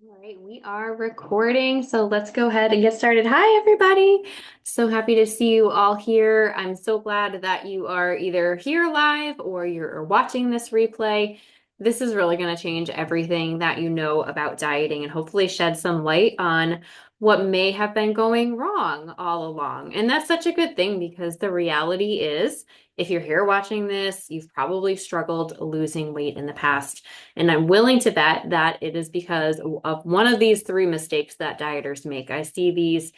All right, we are recording, so let's go ahead and get started. Hi, everybody. So happy to see you all here. I'm so glad that you are either here live or you're watching this replay. This is really going to change everything that you know about dieting and hopefully shed some light on what may have been going wrong all along. And that's such a good thing because the reality is, if you're here watching this, you've probably struggled losing weight in the past. And I'm willing to bet that it is because of one of these three mistakes that dieters make. I see these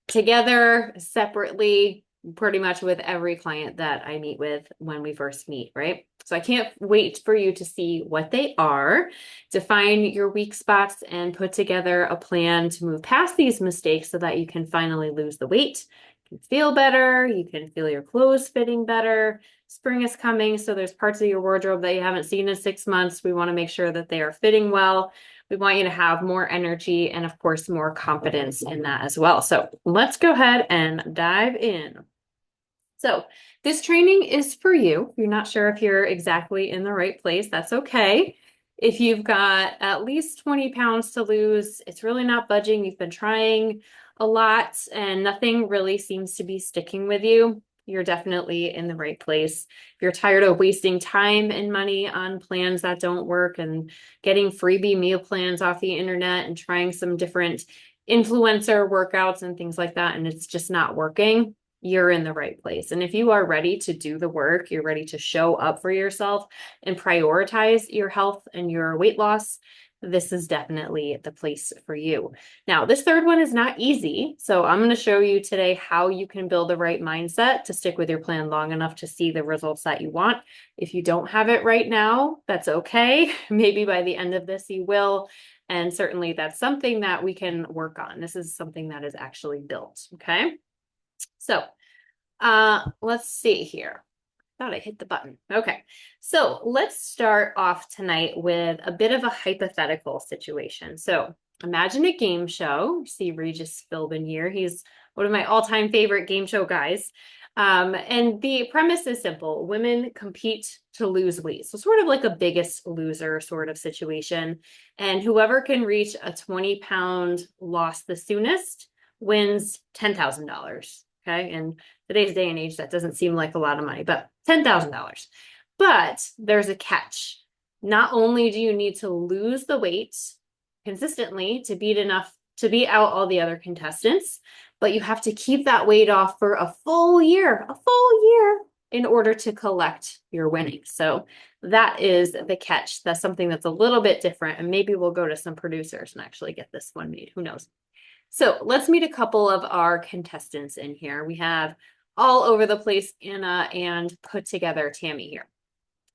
together, separately, pretty much with every client that I meet with when we first meet, right? So I can't wait for you to see what they are, define your weak spots, and put together a plan to move past these mistakes so that you can finally lose the weight. You can feel better, you can feel your clothes fitting better. Spring is coming, so there's parts of your wardrobe that you haven't seen in 6 months. We want to make sure that they are fitting well. We want you to have more energy and, of course, more confidence in that as well. So let's go ahead and dive in. So this training is for you. If you're not sure if you're exactly in the right place, that's okay. If you've got at least 20 pounds to lose, it's really not budging. You've been trying a lot and nothing really seems to be sticking with you. You're definitely in the right place. If you're tired of wasting time and money on plans that don't work and getting freebie meal plans off the internet and trying some different influencer workouts and things like that, and it's just not working, you're in the right place. And if you are ready to do the work, you're ready to show up for yourself and prioritize your health and your weight loss, this is definitely the place for you. Now, this third one is not easy. So I'm going to show you today how you can build the right mindset to stick with your plan long enough to see the results that you want. If you don't have it right now, that's okay. Maybe by the end of this, you will. And certainly that's something that we can work on. This is something that is actually built. Okay. So let's see here. Thought I hit the button. Okay. So let's start off tonight with a bit of a hypothetical situation. So imagine a game show. You see Regis Philbin here. He's one of my all-time favorite game show guys. And the premise is simple. Women compete to lose weight. So sort of like a biggest loser sort of situation. And whoever can reach a 20-pound loss the soonest wins $10,000. Okay. And today's day and age, that doesn't seem like a lot of money, but $10,000. But there's a catch. Not only do you need to lose the weight consistently to beat out all the other contestants, but you have to keep that weight off for a full year in order to collect your winnings. So that is the catch. That's something that's a little bit different. And maybe we'll go to some producers and actually get this one made. Who knows? So let's meet a couple of our contestants in here. We have all over the place Anna and put together Tammy here.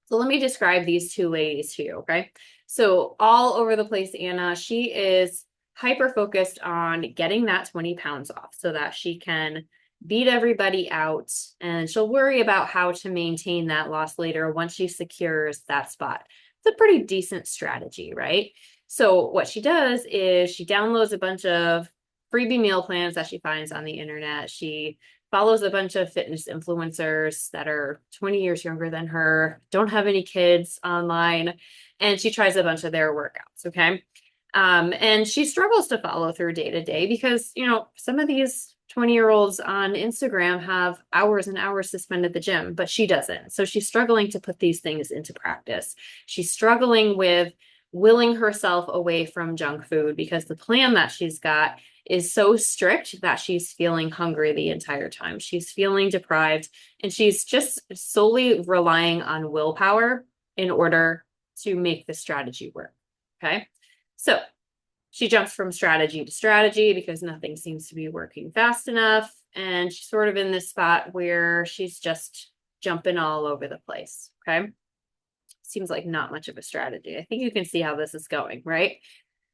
So let me describe these two ladies to you, okay? So all over the place Anna, she is hyper focused on getting that 20 pounds off so that she can beat everybody out, and she'll worry about how to maintain that loss later once she secures that spot. It's a pretty decent strategy, right? So what she does is she downloads a bunch of freebie meal plans that she finds on the internet. She follows a bunch of fitness influencers that are 20 years younger than her, don't have any kids online, and she tries a bunch of their workouts, okay? And she struggles to follow through day to day because, some of these 20-year-olds on Instagram have hours and hours to spend at the gym, but she doesn't. So she's struggling to put these things into practice. She's struggling with willing herself away from junk food because the plan that she's got is so strict that she's feeling hungry the entire time. She's feeling deprived, and she's just solely relying on willpower in order to make the strategy work. Okay. So she jumps from strategy to strategy because nothing seems to be working fast enough. And she's sort of in this spot where she's just jumping all over the place. Okay. Seems like not much of a strategy. I think you can see how this is going, right?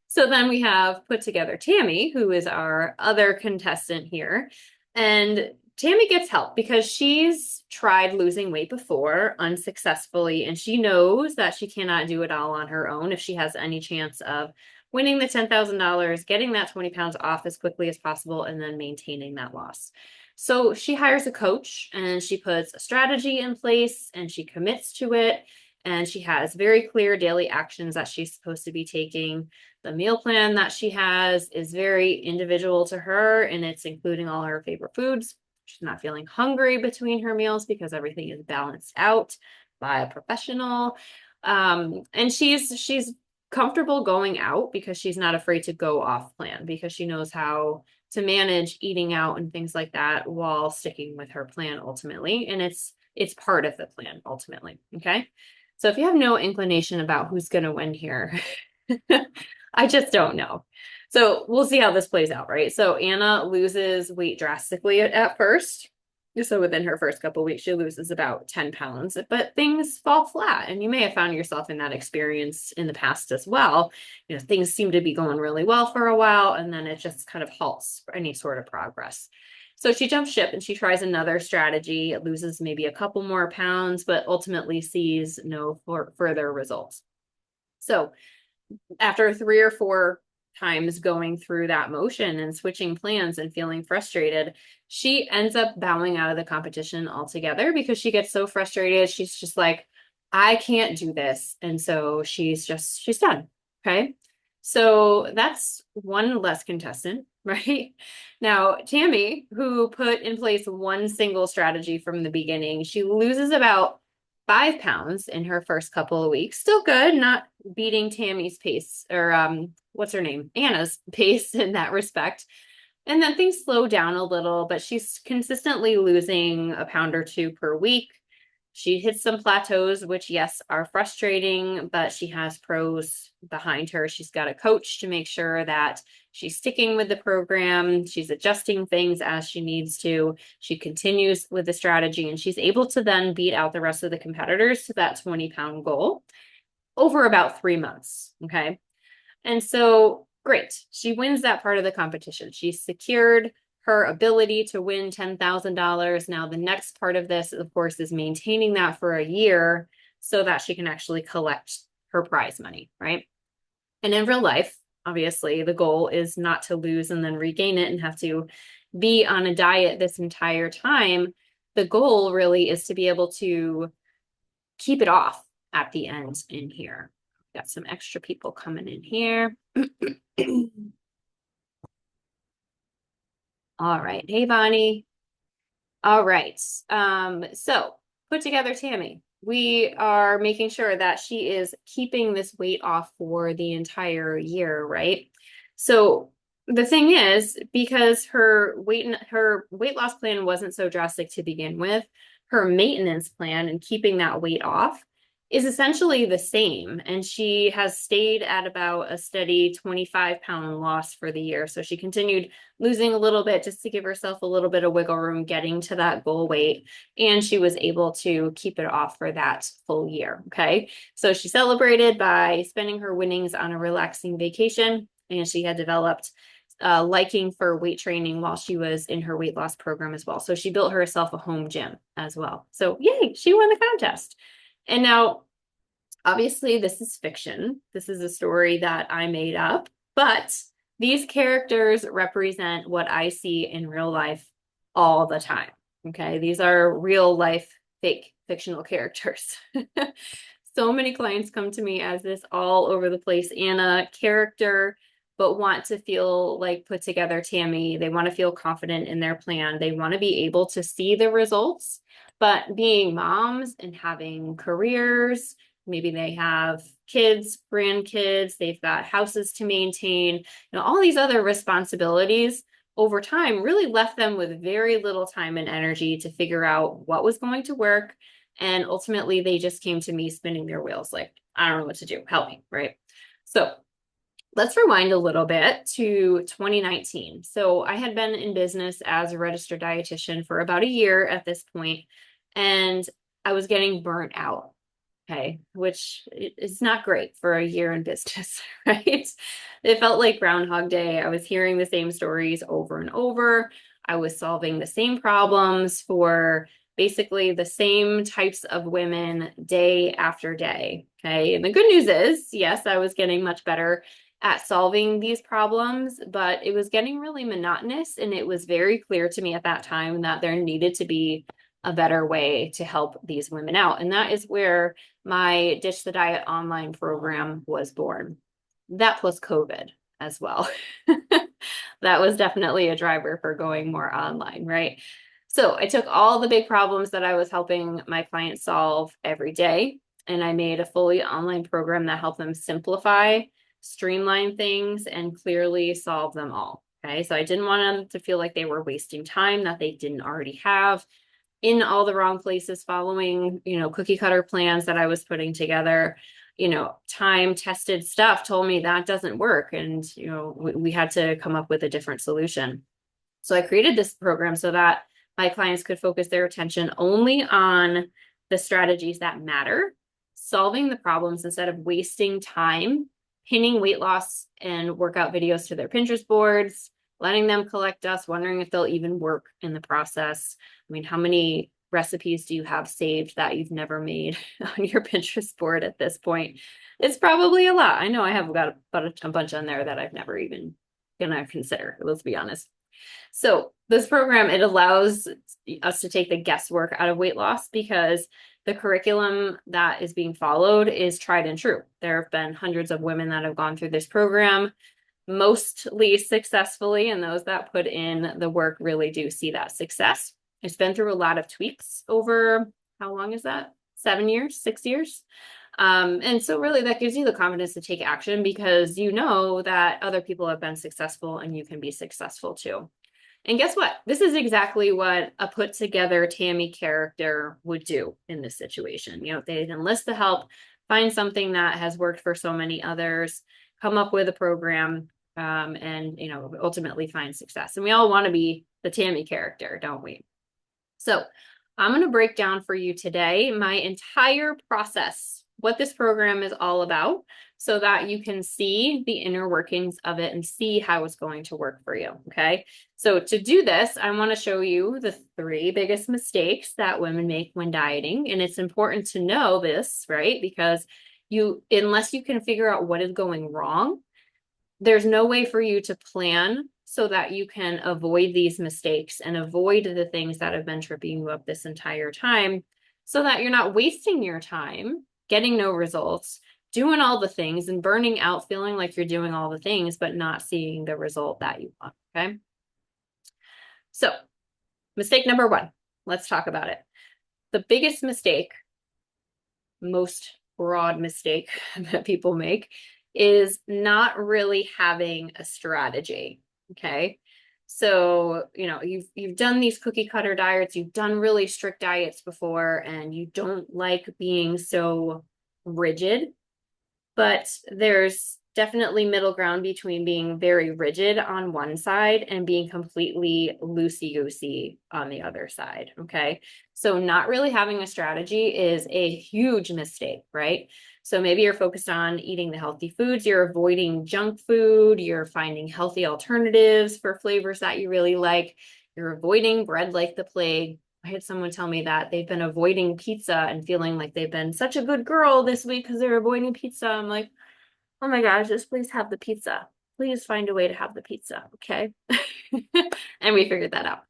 So then we have put together Tammy, who is our other contestant here. And Tammy gets help because she's tried losing weight before unsuccessfully, and she knows that she cannot do it all on her own if she has any chance of winning the $10,000, getting that 20 pounds off as quickly as possible, and then maintaining that loss. So she hires a coach and she puts a strategy in place and she commits to it. And she has very clear daily actions that she's supposed to be taking. The meal plan that she has is very individual to her, and it's including all her favorite foods. She's not feeling hungry between her meals because everything is balanced out by a professional. And she's comfortable going out because she's not afraid to go off plan because she knows how to manage eating out and things like that while sticking with her plan ultimately. And it's part of the plan ultimately. Okay. So if you have no inclination about who's going to win here, I just don't know. So we'll see how this plays out, right? So Anna loses weight drastically at first. So within her first couple of weeks, she loses about 10 pounds, but things fall flat. And you may have found yourself in that experience in the past as well. You know, things seem to be going really well for a while, and then it just kind of halts for any sort of progress. So she jumps ship and she tries another strategy. It loses maybe a couple more pounds, but ultimately sees no further results. So after 3 or 4 times going through that motion and switching plans and feeling frustrated, she ends up bowing out of the competition altogether because she gets so frustrated. She's just like, I can't do this. And so she's done. Okay. So that's one less contestant, right? Now, Tammy, who put in place one single strategy from the beginning, she loses about 5 pounds in her first couple of weeks. Still good, not beating Tammy's pace or what's her name? Anna's pace in that respect. And then things slow down a little, but she's consistently losing a pound or two per week. She hits some plateaus, which, yes, are frustrating, but she has pros behind her. She's got a coach to make sure that she's sticking with the program. She's adjusting things as she needs to. She continues with the strategy, and she's able to then beat out the rest of the competitors to that 20-pound goal over about 3 months. Okay. And so, great. She wins that part of the competition. She's secured her ability to win $10,000. Now, the next part of this, of course, is maintaining that for a year so that she can actually collect her prize money, right? And in real life, obviously, the goal is not to lose and then regain it and have to be on a diet this entire time. The goal really is to be able to keep it off at the end in here. Got some extra people coming in here. All right. Hey, Bonnie. All right. So put together Tammy. We are making sure that she is keeping this weight off for the entire year, right? So the thing is, because her weight loss plan wasn't so drastic to begin with, her maintenance plan and keeping that weight off is essentially the same. And she has stayed at about a steady 25-pound loss for the year. So she continued losing a little bit just to give herself a little bit of wiggle room getting to that goal weight. And she was able to keep it off for that full year. Okay. So she celebrated by spending her winnings on a relaxing vacation. And she had developed liking for weight training while she was in her weight loss program as well. So she built herself a home gym as well. So yay, she won the contest. And now, obviously, this is fiction. This is a story that I made up, but these characters represent what I see in real life all the time. Okay, these are real life fake fictional characters. So many clients come to me as this all over the place Anna character, but want to feel like put together Tammy. They want to feel confident in their plan. They want to be able to see the results, but being moms and having careers, maybe they have kids, grandkids, they've got houses to maintain, all these other responsibilities over time really left them with very little time and energy to figure out what was going to work. And ultimately, they just came to me spinning their wheels like, I don't know what to do. Help me, right? So let's rewind a little bit to 2019. So I had been in business as a registered dietitian for about a year at this point, and I was getting burnt out. Okay, which is not great for a year in business, right? It felt like Groundhog Day. I was hearing the same stories over and over. I was solving the same problems for basically the same types of women day after day. Okay, and the good news is, yes, I was getting much better at solving these problems, but it was getting really monotonous. And it was very clear to me at that time that there needed to be a better way to help these women out. And that is where my Ditch the Diet online program was born. That plus COVID as well. That was definitely a driver for going more online, right? So I took all the big problems that I was helping my clients solve every day, and I made a fully online program that helped them simplify, streamline things, and clearly solve them all. Okay. So I didn't want them to feel like they were wasting time that they didn't already have in all the wrong places, following, cookie cutter plans that I was putting together. Time tested stuff told me that doesn't work. And, we had to come up with a different solution. So I created this program so that my clients could focus their attention only on the strategies that matter, solving the problems instead of wasting time pinning weight loss and workout videos to their Pinterest boards, letting them collect dust, wondering if they'll even work in the process. I mean, how many recipes do you have saved that you've never made on your Pinterest board at this point? It's probably a lot. I know I have got a bunch on there that I've never even gonna consider, let's be honest. So this program, it allows us to take the guesswork out of weight loss because the curriculum that is being followed is tried and true. There have been hundreds of women that have gone through this program, mostly successfully, and those that put in the work really do see that success. It's been through a lot of tweaks over, how long is that? 7 years, 6 years? And so really that gives you the confidence to take action because you know that other people have been successful and you can be successful too. And guess what? This is exactly what a put together Tammy character would do in this situation. They'd enlist the help, find something that has worked for so many others, come up with a program, and ultimately find success. And we all want to be the Tammy character, don't we? So I'm going to break down for you today my entire process, what this program is all about, so that you can see the inner workings of it and see how it's going to work for you. Okay. So to do this, I want to show you the 3 biggest mistakes that women make when dieting. And it's important to know this, right? Because unless you can figure out what is going wrong, there's no way for you to plan so that you can avoid these mistakes and avoid the things that have been tripping you up this entire time so that you're not wasting your time, getting no results, doing all the things and burning out, feeling like you're doing all the things, but not seeing the result that you want. Okay. So mistake number 1, let's talk about it. The biggest mistake, most broad mistake that people make is not really having a strategy. Okay. So, you've done these cookie cutter diets, you've done really strict diets before, and you don't like being so rigid, but there's definitely middle ground between being very rigid on one side and being completely loosey-goosey on the other side. Okay. So not really having a strategy is a huge mistake, right? So maybe you're focused on eating the healthy foods, you're avoiding junk food, you're finding healthy alternatives for flavors that you really like, you're avoiding bread like the plague. I had someone tell me that they've been avoiding pizza and feeling like they've been such a good girl this week because they're avoiding pizza. I'm like, oh my gosh, just please have the pizza. Please find a way to have the pizza. Okay. And we figured that out.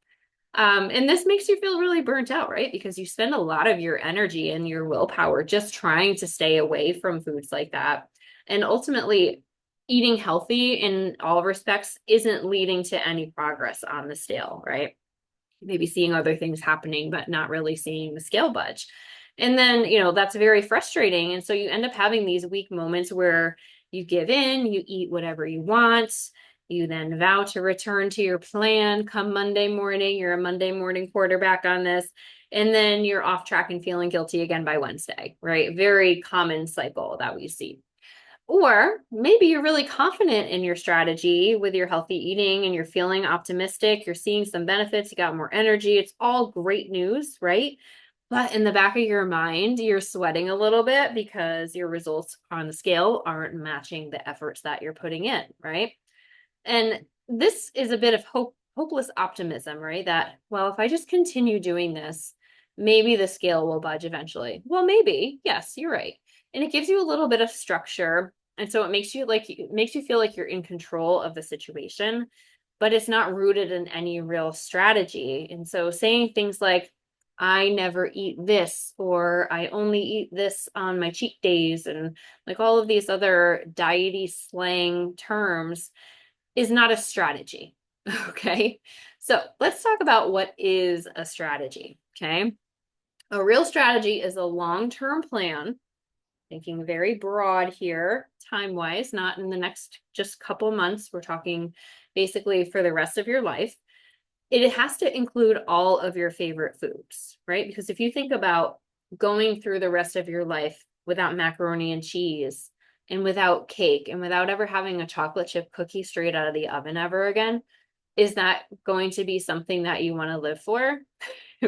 And this makes you feel really burnt out, right? Because you spend a lot of your energy and your willpower just trying to stay away from foods like that. And ultimately, eating healthy in all respects isn't leading to any progress on the scale, right? Maybe seeing other things happening, but not really seeing the scale budge. And then, that's very frustrating. And so you end up having these weak moments where you give in, you eat whatever you want. You then vow to return to your plan come Monday morning. You're a Monday morning quarterback on this. And then you're off track and feeling guilty again by Wednesday, right? Very common cycle that we see. Or maybe you're really confident in your strategy with your healthy eating and you're feeling optimistic, you're seeing some benefits, you got more energy. It's all great news, right? But in the back of your mind, you're sweating a little bit because your results on the scale aren't matching the efforts that you're putting in, right? And this is a bit of hopeless optimism, right? That, well, if I just continue doing this, maybe the scale will budge eventually. Well, maybe. Yes, you're right. And it gives you a little bit of structure. And so it makes you feel like you're in control of the situation, but it's not rooted in any real strategy. And so saying things like, I never eat this, or I only eat this on my cheat days, and like all of these other diety slang terms is not a strategy. Okay. So let's talk about what is a strategy. Okay. A real strategy is a long-term plan, thinking very broad here, time-wise, not in the next just couple months. We're talking basically for the rest of your life. It has to include all of your favorite foods, right? Because if you think about going through the rest of your life without macaroni and cheese and without cake and without ever having a chocolate chip cookie straight out of the oven ever again, is that going to be something that you want to live for?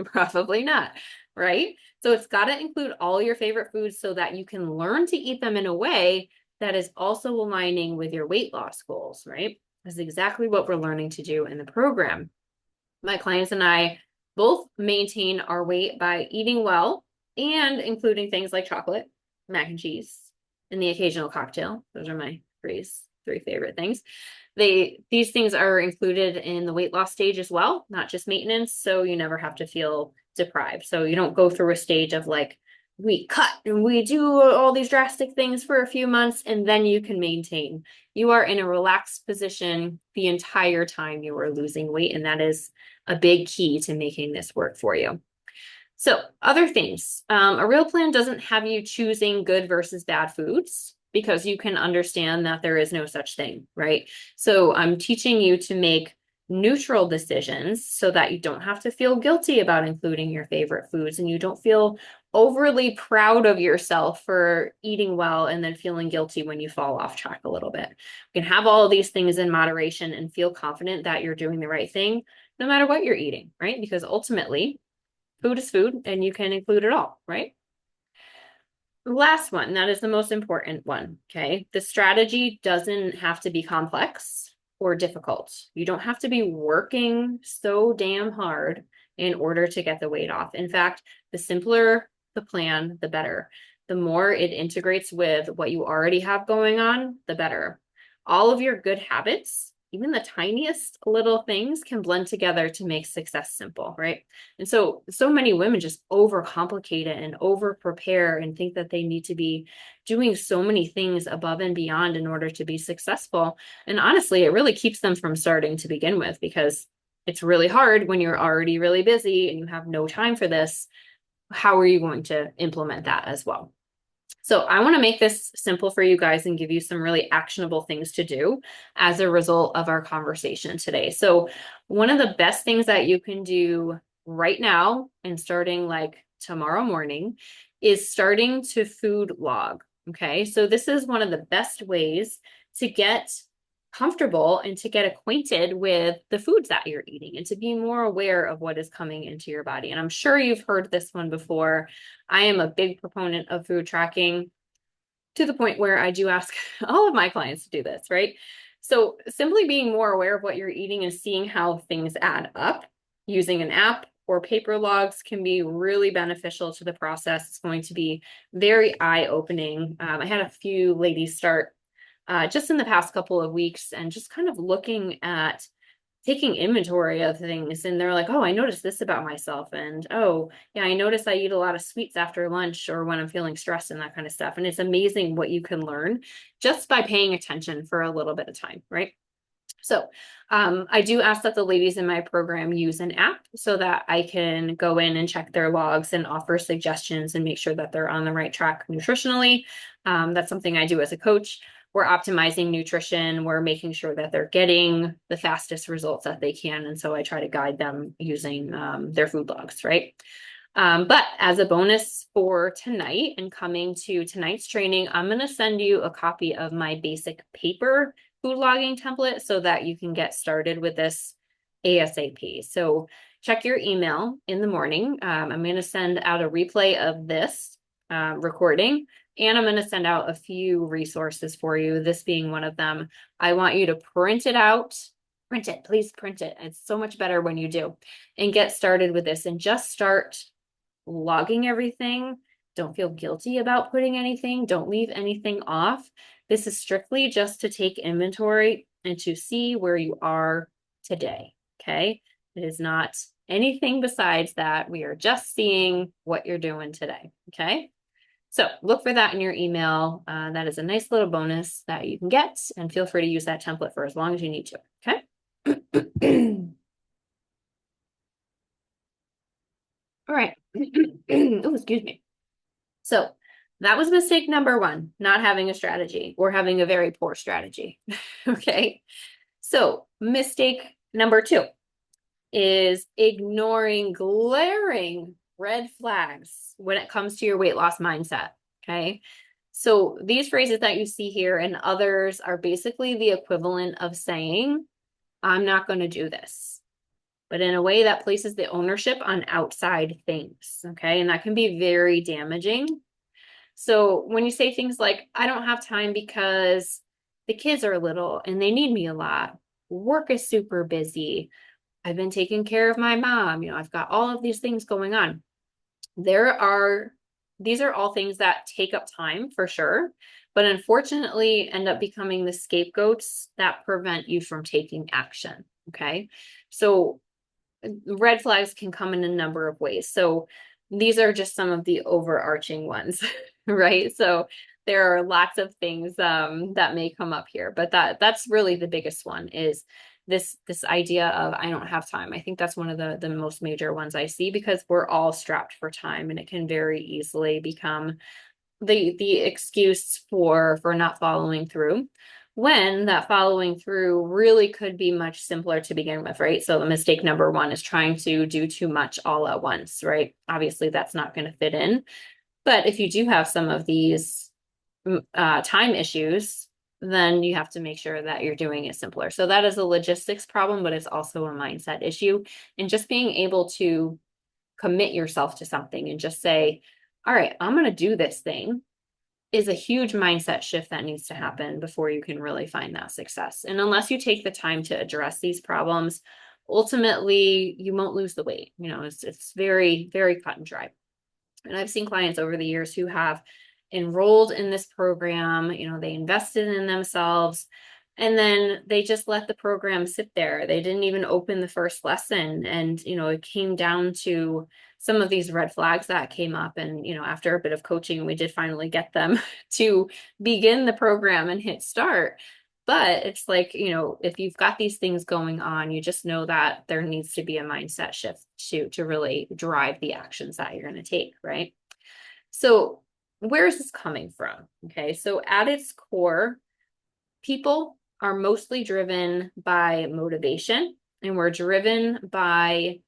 Probably not, right? So it's got to include all your favorite foods so that you can learn to eat them in a way that is also aligning with your weight loss goals, right? This is exactly what we're learning to do in the program. My clients and I both maintain our weight by eating well and including things like chocolate, mac and cheese, and the occasional cocktail. Those are my three favorite things. These things are included in the weight loss stage as well, not just maintenance, so you never have to feel deprived. So you don't go through a stage of like we cut and we do all these drastic things for a few months and then you can maintain. You are in a relaxed position the entire time you are losing weight, and that is a big key to making this work for you. So other things, a real plan doesn't have you choosing good versus bad foods because you can understand that there is no such thing, right? So I'm teaching you to make neutral decisions so that you don't have to feel guilty about including your favorite foods and you don't feel overly proud of yourself for eating well and then feeling guilty when you fall off track a little bit. You can have all of these things in moderation and feel confident that you're doing the right thing no matter what you're eating, right? Because ultimately, food is food and you can include it all, right? The last one, that is the most important one, okay? The strategy doesn't have to be complex or difficult. You don't have to be working so damn hard in order to get the weight off. In fact, the simpler the plan, the better. The more it integrates with what you already have going on, the better. All of your good habits, even the tiniest little things, can blend together to make success simple, right? And so many women just overcomplicate it and over prepare and think that they need to be doing so many things above and beyond in order to be successful. And honestly, it really keeps them from starting to begin with because it's really hard when you're already really busy and you have no time for this. How are you going to implement that as well? So I want to make this simple for you guys and give you some really actionable things to do as a result of our conversation today. So one of the best things that you can do right now and starting like tomorrow morning is starting to food log. Okay. So this is one of the best ways to get comfortable and to get acquainted with the foods that you're eating and to be more aware of what is coming into your body. And I'm sure you've heard this one before. I am a big proponent of food tracking to the point where I do ask all of my clients to do this, right? So simply being more aware of what you're eating and seeing how things add up using an app or paper logs can be really beneficial to the process. It's going to be very eye-opening. I had a few ladies start just in the past couple of weeks and just kind of looking at taking inventory of things, and they're like, oh, I noticed this about myself, and oh yeah, I noticed I eat a lot of sweets after lunch or when I'm feeling stressed and that kind of stuff. And it's amazing what you can learn just by paying attention for a little bit of time, right? So I do ask that the ladies in my program use an app so that I can go in and check their logs and offer suggestions and make sure that they're on the right track nutritionally. That's something I do as a coach. We're optimizing nutrition. We're making sure that they're getting the fastest results that they can. And so I try to guide them using their food logs, right? But as a bonus for tonight and coming to tonight's training, I'm going to send you a copy of my basic paper food logging template so that you can get started with this ASAP. So check your email in the morning. I'm going to send out a replay of this recording, and I'm going to send out a few resources for you, this being one of them. I want you to print it out. Print it, please print it. It's so much better when you do. And get started with this and just start logging everything. Don't feel guilty about putting anything. Don't leave anything off. This is strictly just to take inventory and to see where you are today. Okay. It is not Anything besides that, we are just seeing what you're doing today. Okay. So look for that in your email. That is a nice little bonus that you can get, and feel free to use that template for as long as you need to. Okay. All right. Oh, excuse me. So that was mistake number one, not having a strategy or having a very poor strategy. Okay. So mistake number two is ignoring glaring red flags when it comes to your weight loss mindset. Okay. So these phrases that you see here and others are basically the equivalent of saying, I'm not going to do this, but in a way that places the ownership on outside things. Okay. And that can be very damaging. So when you say things like, I don't have time because the kids are little and they need me a lot, work is super busy, I've been taking care of my mom, I've got all of these things going on. These are all things that take up time for sure, but unfortunately end up becoming the scapegoats that prevent you from taking action. Okay. So red flags can come in a number of ways. So these are just some of the overarching ones, right? So there are lots of things that may come up here, but that's really the biggest one is this idea of I don't have time. I think that's one of the most major ones I see because we're all strapped for time, and it can very easily become the excuse for not following through, when that following through really could be much simpler to begin with, right? So the mistake number one is trying to do too much all at once, right? Obviously that's not going to fit in, but if you do have some of these time issues, then you have to make sure that you're doing it simpler. So that is a logistics problem, but it's also a mindset issue. And just being able to commit yourself to something and just say, all right, I'm going to do this thing, is a huge mindset shift that needs to happen before you can really find that success. And unless you take the time to address these problems, ultimately you won't lose the weight. It's very, very cut and dry. And I've seen clients over the years who have enrolled in this program, they invested in themselves, and then they just let the program sit there. They didn't even open the first lesson. And, it came down to some of these red flags that came up. And, after a bit of coaching, we did finally get them to begin the program and hit start. But it's like, if you've got these things going on, you just know that there needs to be a mindset shift to really drive the actions that you're going to take, right? So where is this coming from? Okay, so at its core, people are mostly driven by motivation, and we're driven by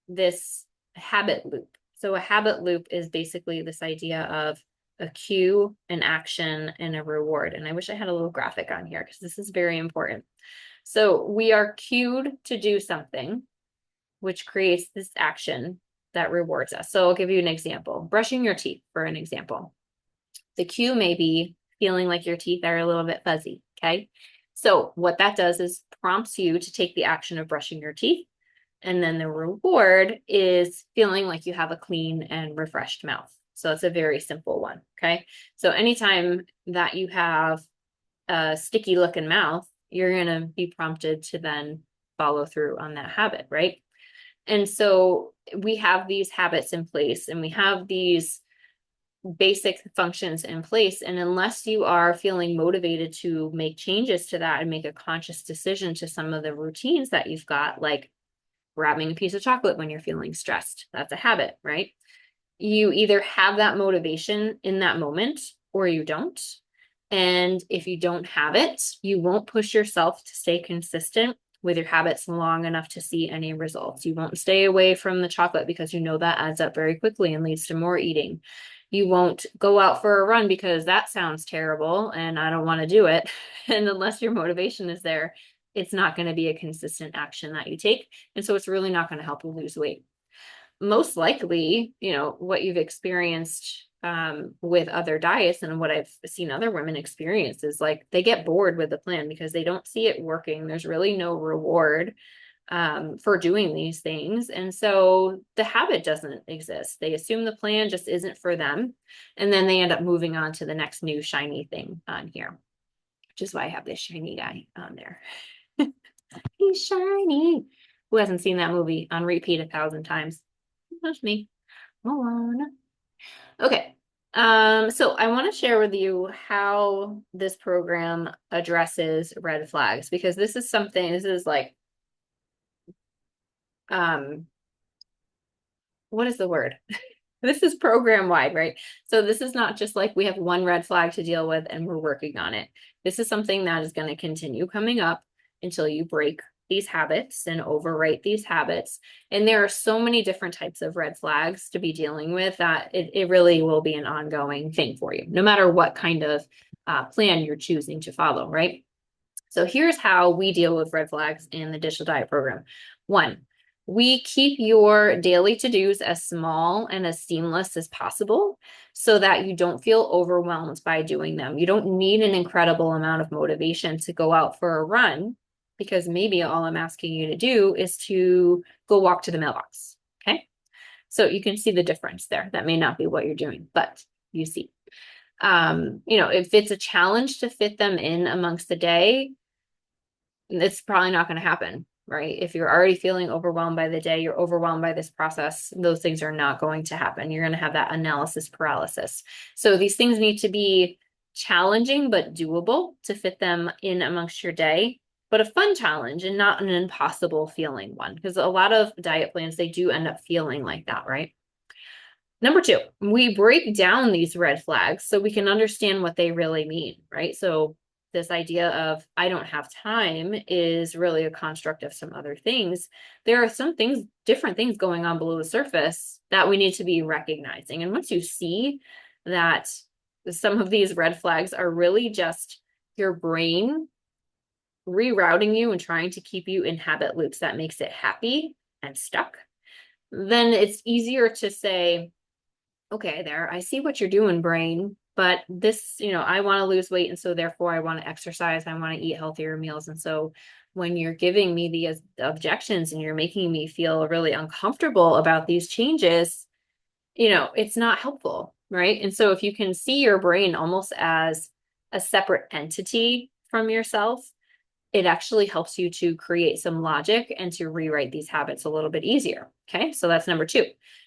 this habit loop. So a habit loop is basically this idea of a cue, an action, and a reward. And I wish I had a little graphic on here because this is very important. So we are cued to do something, which creates this action that rewards us. So I'll give you an example. Brushing your teeth, for an example. The cue may be feeling like your teeth are a little bit fuzzy, okay? So what that does is prompts you to take the action of brushing your teeth. And then the reward is feeling like you have a clean and refreshed mouth. So it's a very simple one, okay? So anytime that you have a sticky looking mouth, you're going to be prompted to then follow through on that habit, right? And so we have these habits in place, and we have these basic functions in place. And unless you are feeling motivated to make changes to that and make a conscious decision to some of the routines that you've got, like grabbing a piece of chocolate when you're feeling stressed, that's a habit, right? You either have that motivation in that moment or you don't. And if you don't have it, you won't push yourself to stay consistent with your habits long enough to see any results. You won't stay away from the chocolate because you know that adds up very quickly and leads to more eating. You won't go out for a run because that sounds terrible and I don't want to do it. And unless your motivation is there, it's not going to be a consistent action that you take. And so it's really not going to help you lose weight. Most likely, what you've experienced with other diets and what I've seen other women experience is like they get bored with the plan because they don't see it working. There's really no reward for doing these things. And so the habit doesn't exist. They assume the plan just isn't for them. And then they end up moving on to the next new shiny thing on here, which is why I have this shiny guy on there. He's shiny. Who hasn't seen that movie on repeat 1,000 times? That's me. Moana. Okay. So I want to share with you how this program addresses red flags because this is like, um, what is the word? This is program wide, right? So this is not just like we have one red flag to deal with and we're working on it. This is something that is going to continue coming up until you break these habits and overwrite these habits. And there are so many different types of red flags to be dealing with that it really will be an ongoing thing for you, no matter what kind of plan you're choosing to follow, right? So here's how we deal with red flags in the digital diet program. One, we keep your daily to-dos as small and as seamless as possible so that you don't feel overwhelmed by doing them. You don't need an incredible amount of motivation to go out for a run because maybe all I'm asking you to do is to go walk to the mailbox. Okay. So you can see the difference there. That may not be what you're doing, but you see. If it's a challenge to fit them in amongst the day, it's probably not going to happen, right? If you're already feeling overwhelmed by the day, you're overwhelmed by this process, those things are not going to happen. You're going to have that analysis paralysis. So these things need to be challenging but doable to fit them in amongst your day, but a fun challenge and not an impossible feeling one. Because a lot of diet plans, they do end up feeling like that, right? Number two, we break down these red flags so we can understand what they really mean, right? So this idea of I don't have time is really a construct of some other things. There are some things, different things going on below the surface that we need to be recognizing. And once you see that some of these red flags are really just your brain rerouting you and trying to keep you in habit loops that makes it happy and stuck, then it's easier to say, okay, there, I see what you're doing, brain, but this, I want to lose weight. And so therefore I want to exercise. I want to eat healthier meals. And so when you're giving me the objections and you're making me feel really uncomfortable about these changes, it's not helpful, right? And so if you can see your brain almost as a separate entity from yourself, it actually helps you to create some logic and to rewrite these habits a little bit easier. Okay, so that's number two.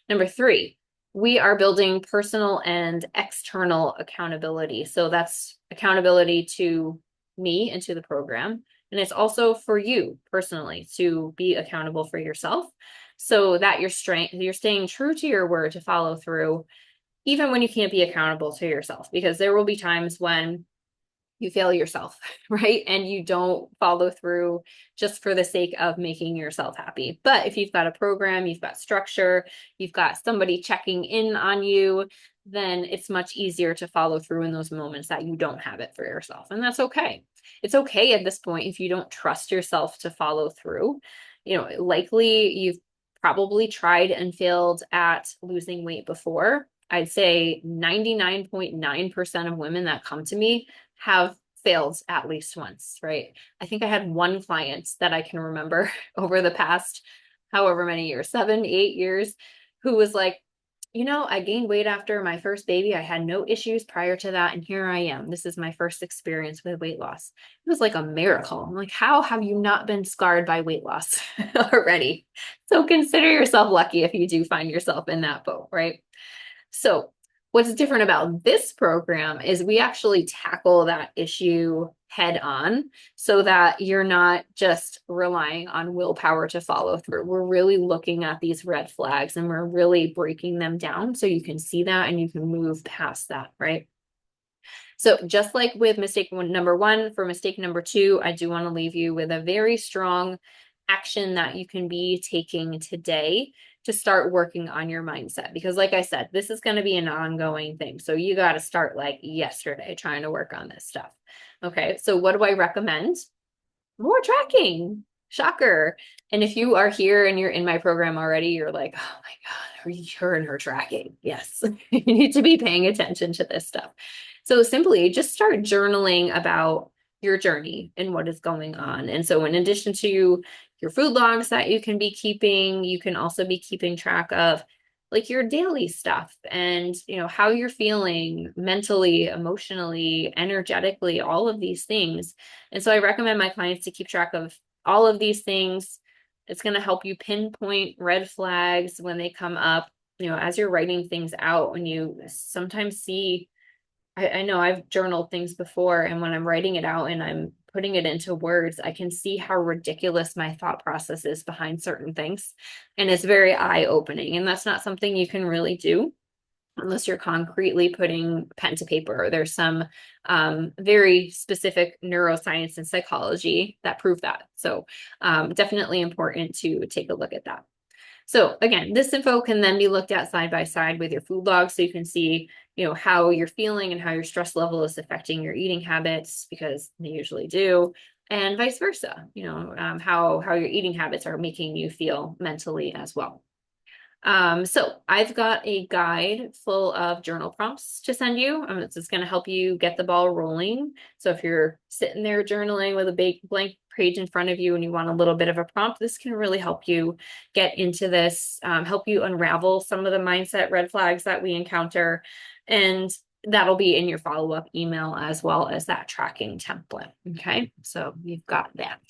Number three, we are building personal and external accountability. So that's accountability to me and to the program. And it's also for you personally to be accountable for yourself so that you're staying true to your word to follow through, even when you can't be accountable to yourself, because there will be times when you fail yourself, right? And you don't follow through just for the sake of making yourself happy. But if you've got a program, you've got structure, you've got somebody checking in on you, then it's much easier to follow through in those moments that you don't have it for yourself. And that's okay. It's okay at this point if you don't trust yourself to follow through. Likely you've probably tried and failed at losing weight before. I'd say 99.9% of women that come to me have failed at least once, right? I think I had one client that I can remember over the past however many years, 7, 8 years, who was like, I gained weight after my first baby. I had no issues prior to that. And here I am. This is my first experience with weight loss. It was like a miracle. I'm like, how have you not been scarred by weight loss already? So consider yourself lucky if you do find yourself in that boat, right? So what's different about this program is we actually tackle that issue head on so that you're not just relying on willpower to follow through. We're really looking at these red flags and we're really breaking them down so you can see that and you can move past that, right? So just like with number one, for mistake number two, I do want to leave you with a very strong action that you can be taking today to start working on your mindset. Because like I said, this is going to be an ongoing thing. So you got to start like yesterday trying to work on this stuff. Okay, so what do I recommend? More tracking. Shocker. And if you are here and you're in my program already, you're like, oh my God, are you her and her tracking? Yes, you need to be paying attention to this stuff. So simply just start journaling about your journey and what is going on. And so in addition to your food logs that you can be keeping, you can also be keeping track of like your daily stuff and how you're feeling mentally, emotionally, energetically, all of these things. And so I recommend my clients to keep track of all of these things It's going to help you pinpoint red flags when they come up, as you're writing things out, when you sometimes see, I know I've journaled things before, and when I'm writing it out and I'm putting it into words, I can see how ridiculous my thought process is behind certain things. And it's very eye-opening. And that's not something you can really do unless you're concretely putting pen to paper. There's some very specific neuroscience and psychology that prove that. So definitely important to take a look at that. So again, this info can then be looked at side by side with your food log, so you can see, how you're feeling and how your stress level is affecting your eating habits, because they usually do, and vice versa. How your eating habits are making you feel mentally as well. So I've got a guide full of journal prompts to send you. It's just going to help you get the ball rolling. So if you're sitting there journaling with a big blank page in front of you and you want a little bit of a prompt, this can really help you get into this, help you unravel some of the mindset red flags that we encounter. And that'll be in your follow-up email as well as that tracking template. Okay, so you've got that.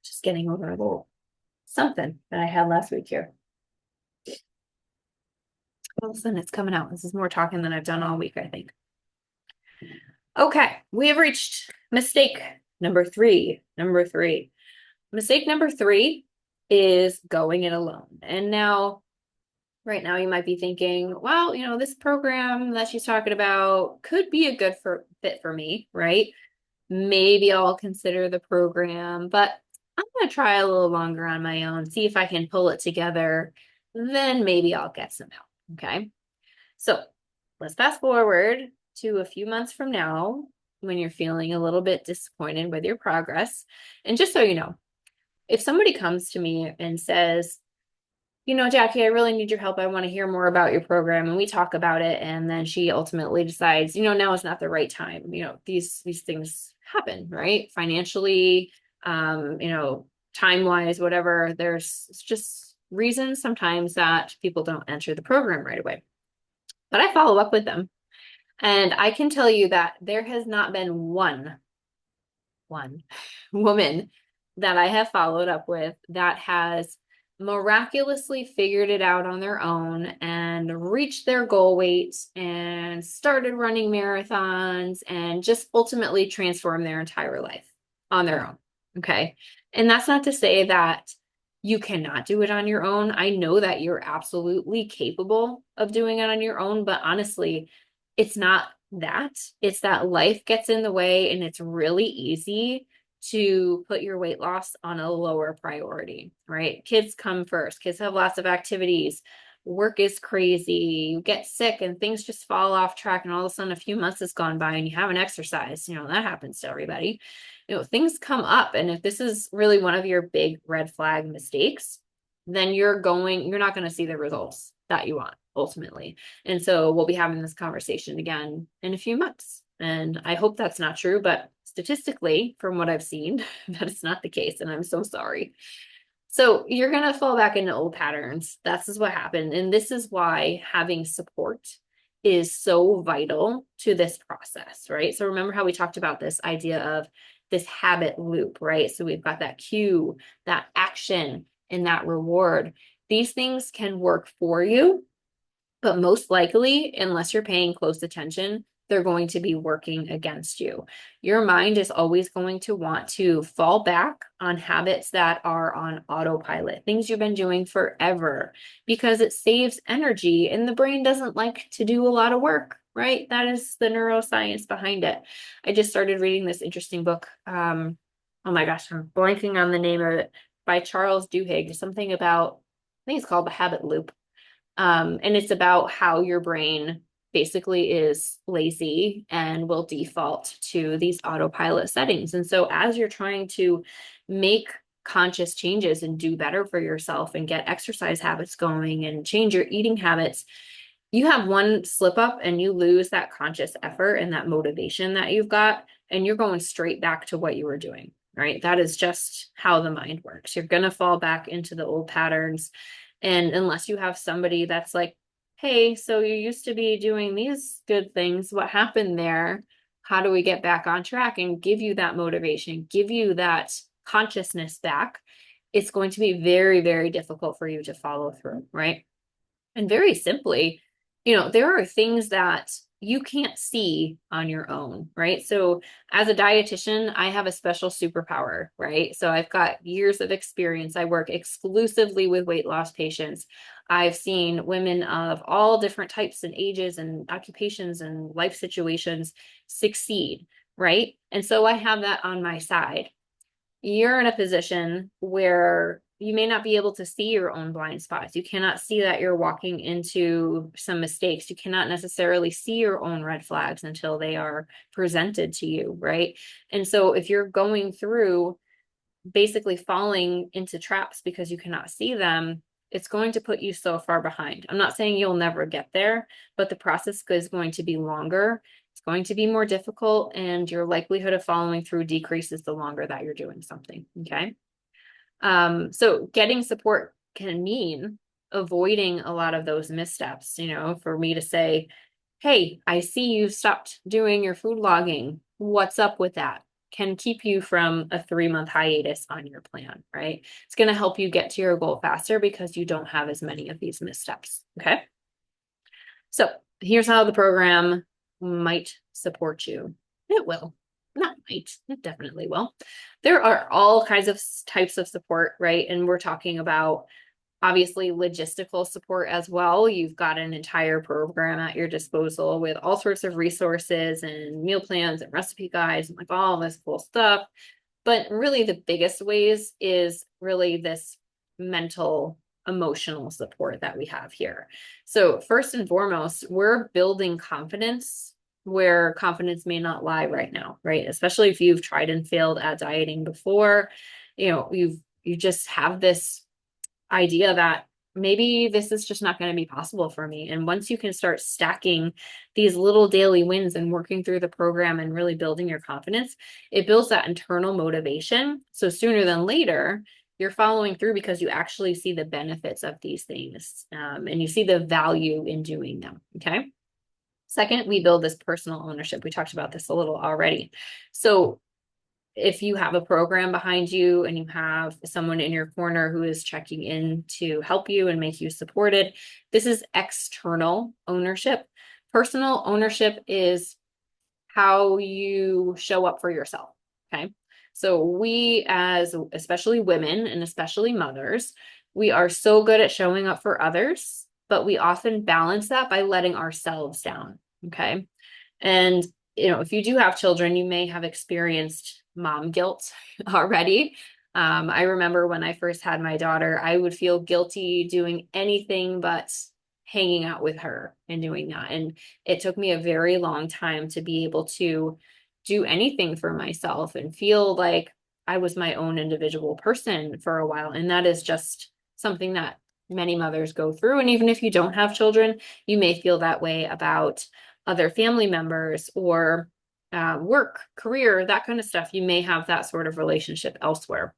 Just getting over a little something that I had last week here. All of a sudden it's coming out. This is more talking than I've done all week, I think. Okay, we have reached mistake number three. Mistake number three is going it alone. And now, right now, you might be thinking, well, this program that she's talking about could be a good fit for me, right? Maybe I'll consider the program, but I'm going to try a little longer on my own, see if I can pull it together. Then maybe I'll get some help. Okay. So let's fast forward to a few months from now when you're feeling a little bit disappointed with your progress. And just so you know, if somebody comes to me and says, Jackie, I really need your help. I want to hear more about your program. And we talk about it. And then she ultimately decides, now is not the right time. These things happen, right? Financially, time-wise, whatever. There's just reasons sometimes that people don't enter the program right away. But I follow up with them. And I can tell you that there has not been one woman that I have followed up with that has miraculously figured it out on their own and reached their goal weight and started running marathons and just ultimately transformed their entire life on their own. Okay. And that's not to say that you cannot do it on your own. I know that you're absolutely capable of doing it on your own, but honestly, it's not that. It's that life gets in the way, and it's really easy to put your weight loss on a lower priority, right? Kids come first. Kids have lots of activities. Work is crazy. You get sick and things just fall off track. And all of a sudden, a few months has gone by and you haven't exercised. That happens to everybody. Things come up. And if this is really one of your big red flag mistakes, then you're not going to see the results that you want ultimately. And so we'll be having this conversation again in a few months. And I hope that's not true, but statistically, from what I've seen, that is not the case. And I'm so sorry. So you're going to fall back into old patterns. That's just what happened. And this is why having support is so vital to this process, right? So remember how we talked about this idea of this habit loop, right? So we've got that cue, that action, and that reward. These things can work for you, but most likely, unless you're paying close attention, they're going to be working against you. Your mind is always going to want to fall back on habits that are on autopilot, things you've been doing forever, because it saves energy and the brain doesn't like to do a lot of work, right? That is the neuroscience behind it. I just started reading this interesting book. Oh my gosh, I'm blanking on the name of it, by Charles Duhigg, something about, I think it's called The Habit Loop. And it's about how your brain basically is lazy and will default to these autopilot settings. And so as you're trying to make conscious changes and do better for yourself and get exercise habits going and change your eating habits, you have one slip up and you lose that conscious effort and that motivation that you've got, and you're going straight back to what you were doing, right? That is just how the mind works. You're going to fall back into the old patterns. And unless you have somebody that's like, hey, so you used to be doing these good things. What happened there? How do we get back on track? And give you that motivation, give you that consciousness back, it's going to be very, very difficult for you to follow through, right? And very simply, there are things that you can't see on your own, right? So as a dietitian, I have a special superpower, right? So I've got years of experience. I work exclusively with weight loss patients. I've seen women of all different types and ages and occupations and life situations succeed, right? And so I have that on my side. You're in a position where you may not be able to see your own blind spots. You cannot see that you're walking into some mistakes. You cannot necessarily see your own red flags until they are presented to you, right? And so if you're going through basically falling into traps because you cannot see them, it's going to put you so far behind. I'm not saying you'll never get there, but the process is going to be longer. It's going to be more difficult, and your likelihood of following through decreases the longer that you're doing something. Okay. So getting support can mean avoiding a lot of those missteps. For me to say, hey, I see you stopped doing your food logging. What's up with that? Can keep you from a 3-month hiatus on your plan, right? It's going to help you get to your goal faster because you don't have as many of these missteps. Okay. So here's how the program might support you. It will. Not might, it definitely will. There are all kinds of types of support, right? And we're talking about obviously logistical support as well. You've got an entire program at your disposal with all sorts of resources and meal plans and recipe guides and like all this cool stuff. But really the biggest ways is really this mental, emotional support that we have here. So first and foremost, we're building confidence where confidence may not lie right now, right? Especially if you've tried and failed at dieting before, you just have this idea that maybe this is just not going to be possible for me. And once you can start stacking these little daily wins and working through the program and really building your confidence, it builds that internal motivation. So sooner than later, you're following through because you actually see the benefits of these things, and you see the value in doing them. Okay. Second, we build this personal ownership. We talked about this a little already. So if you have a program behind you and you have someone in your corner who is checking in to help you and make you supported, this is external ownership. Personal ownership is how you show up for yourself. Okay. So we, as especially women and especially mothers, we are so good at showing up for others, but we often balance that by letting ourselves down. Okay. And if you do have children, you may have experienced mom guilt already. I remember when I first had my daughter, I would feel guilty doing anything but hanging out with her and doing that. And it took me a very long time to be able to do anything for myself and feel like I was my own individual person for a while. And that is just something that many mothers go through. And even if you don't have children, you may feel that way about other family members or work, career, that kind of stuff. You may have that sort of relationship elsewhere.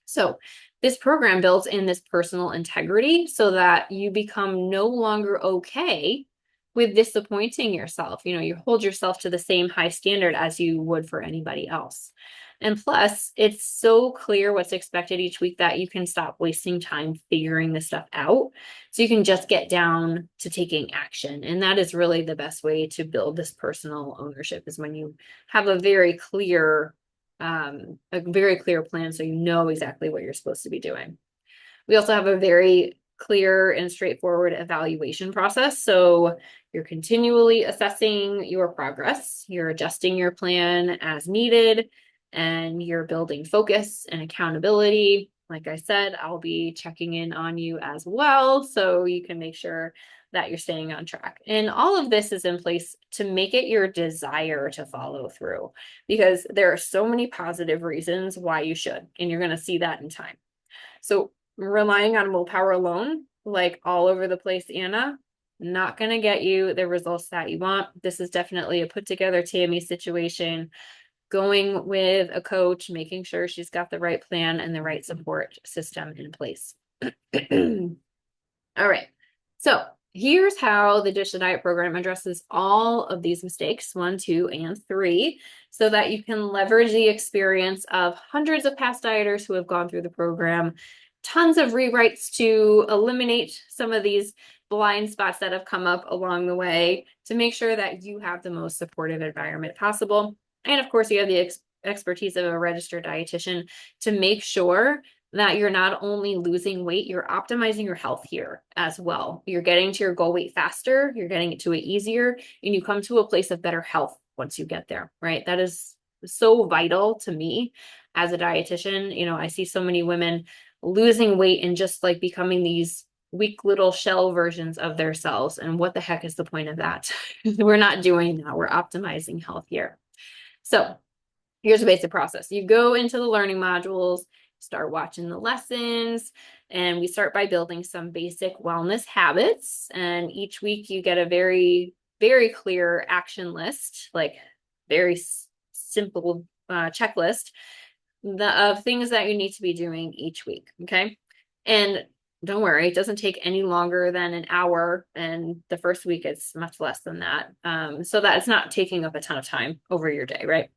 So this program builds in this personal integrity so that you become no longer okay with disappointing yourself. You hold yourself to the same high standard as you would for anybody else. And plus, it's so clear what's expected each week that you can stop wasting time figuring this stuff out. So you can just get down to taking action. And that is really the best way to build this personal ownership, is when you have a very clear plan so you know exactly what you're supposed to be doing. We also have a very clear and straightforward evaluation process. So you're continually assessing your progress, you're adjusting your plan as needed, and you're building focus and accountability. Like I said, I'll be checking in on you as well, so you can make sure that you're staying on track. And all of this is in place to make it your desire to follow through, because there are so many positive reasons why you should, and you're going to see that in time. So relying on willpower alone, like all over the place, Anna, not going to get you the results that you want. This is definitely a put together Tammy situation. Going with a coach, making sure she's got the right plan and the right support system in place. All right. So here's how the Dish to Diet program addresses all of these mistakes, 1, 2, and 3, so that you can leverage the experience of hundreds of past dieters who have gone through the program, tons of rewrites to eliminate some of these blind spots that have come up along the way to make sure that you have the most supportive environment possible. And of course, you have the expertise of a registered dietitian to make sure that you're not only losing weight, you're optimizing your health here as well. You're getting to your goal weight faster, you're getting to it easier, and you come to a place of better health once you get there, right? That is so vital to me as a dietitian. You know, I see so many women losing weight and just like becoming these weak little shell versions of themselves. And what the heck is the point of that? We're not doing that. We're optimizing health here. So here's a basic process. You go into the learning modules, start watching the lessons, and we start by building some basic wellness habits. And each week you get a very, very clear action list, like very simple checklist of things that you need to be doing each week. Okay. And don't worry, it doesn't take any longer than an hour. And the first week it's much less than that. So that it's not taking up a ton of time over your day, right?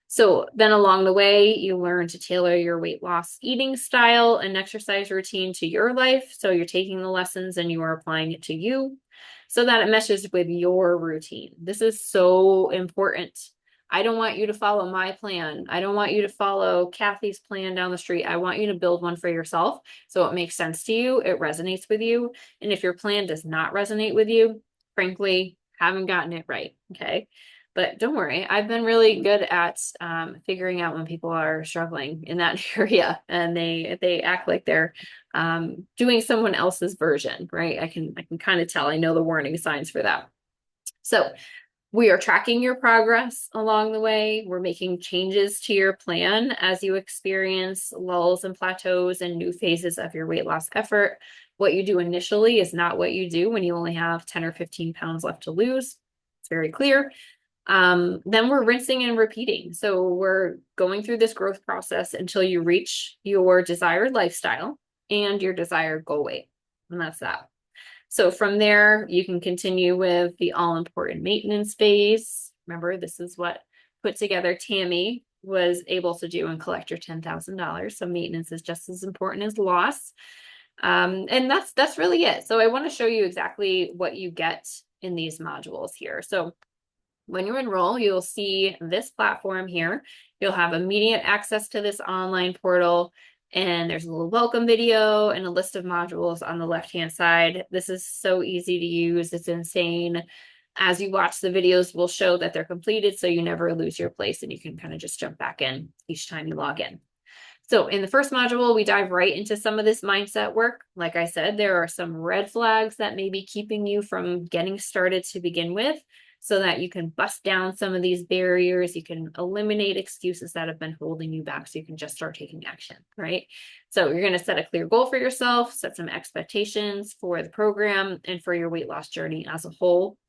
So then along the way, you learn to tailor your weight loss eating style and exercise routine to your life. So you're taking the lessons and you are applying it to you so that it meshes with your routine. This is so important. I don't want you to follow my plan. I don't want you to follow Kathy's plan down the street. I want you to build one for yourself so it makes sense to you, it resonates with you. And if your plan does not resonate with you, frankly, haven't gotten it right. Okay. But don't worry, I've been really good at figuring out when people are struggling in that area and they act like they're doing someone else's version, right? I can kind of tell. I know the warning signs for that. So we are tracking your progress along the way. We're making changes to your plan as you experience lulls and plateaus and new phases of your weight loss effort. What you do initially is not what you do when you only have 10 or 15 pounds left to lose. It's very clear. Then we're rinsing and repeating. So we're going through this growth process until you reach your desired lifestyle and your desired goal weight. And that's that. So from there, you can continue with the all-important maintenance phase. Remember, this is what put together Tammy was able to do and collect your $10,000. So maintenance is just as important as loss. And that's really it. So I want to show you exactly what you get in these modules here. So when you enroll, you'll see this platform here. You'll have immediate access to this online portal, and there's a little welcome video and a list of modules on the left-hand side. This is so easy to use. It's insane. As you watch the videos, we'll show that they're completed so you never lose your place and you can kind of just jump back in each time you log in. So in the first module, we dive right into some of this mindset work. Like I said, there are some red flags that may be keeping you from getting started to begin with, so that you can bust down some of these barriers. You can eliminate excuses that have been holding you back so you can just start taking action, right? So you're going to set a clear goal for yourself, set some expectations for the program and for your weight loss journey as a whole.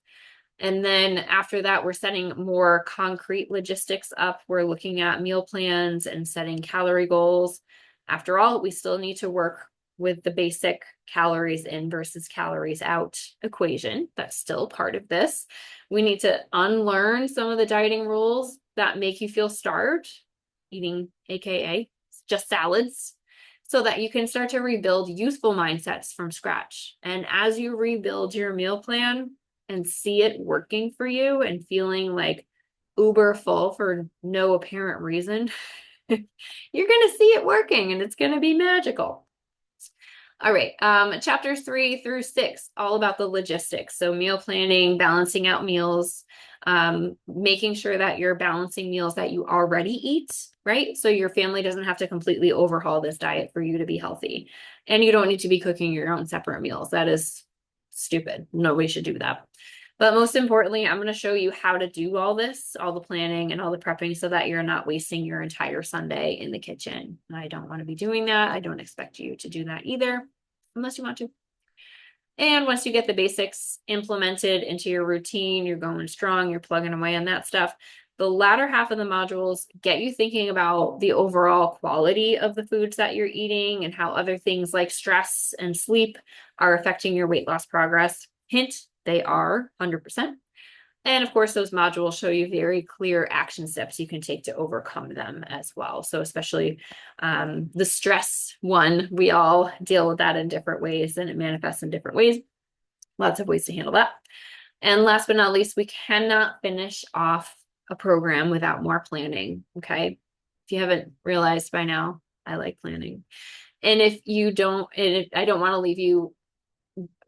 And then after that, we're setting more concrete logistics up. We're looking at meal plans and setting calorie goals. After all, we still need to work with the basic calories in versus calories out equation. That's still part of this. We need to unlearn some of the dieting rules that make you feel starved, eating AKA just salads, so that you can start to rebuild useful mindsets from scratch. And as you rebuild your meal plan and see it working for you and feeling like uber full for no apparent reason, you're going to see it working and it's going to be magical. All right, chapters 3 through 6, all about the logistics. So meal planning, balancing out meals, making sure that you're balancing meals that you already eat, right? So your family doesn't have to completely overhaul this diet for you to be healthy. And you don't need to be cooking your own separate meals. That is stupid. Nobody should do that. But most importantly, I'm going to show you how to do all this, all the planning and all the prepping so that you're not wasting your entire Sunday in the kitchen. I don't want to be doing that. I don't expect you to do that either, unless you want to. And once you get the basics implemented into your routine, you're going strong, you're plugging away on that stuff. The latter half of the modules get you thinking about the overall quality of the foods that you're eating and how other things like stress and sleep are affecting your weight loss progress. Hint, they are 100%. And of course, those modules show you very clear action steps you can take to overcome them as well. So especially the stress one, we all deal with that in different ways and it manifests in different ways. Lots of ways to handle that. And last but not least, we cannot finish off a program without more planning. Okay. If you haven't realized by now, I like planning. And if you don't, I don't want to leave you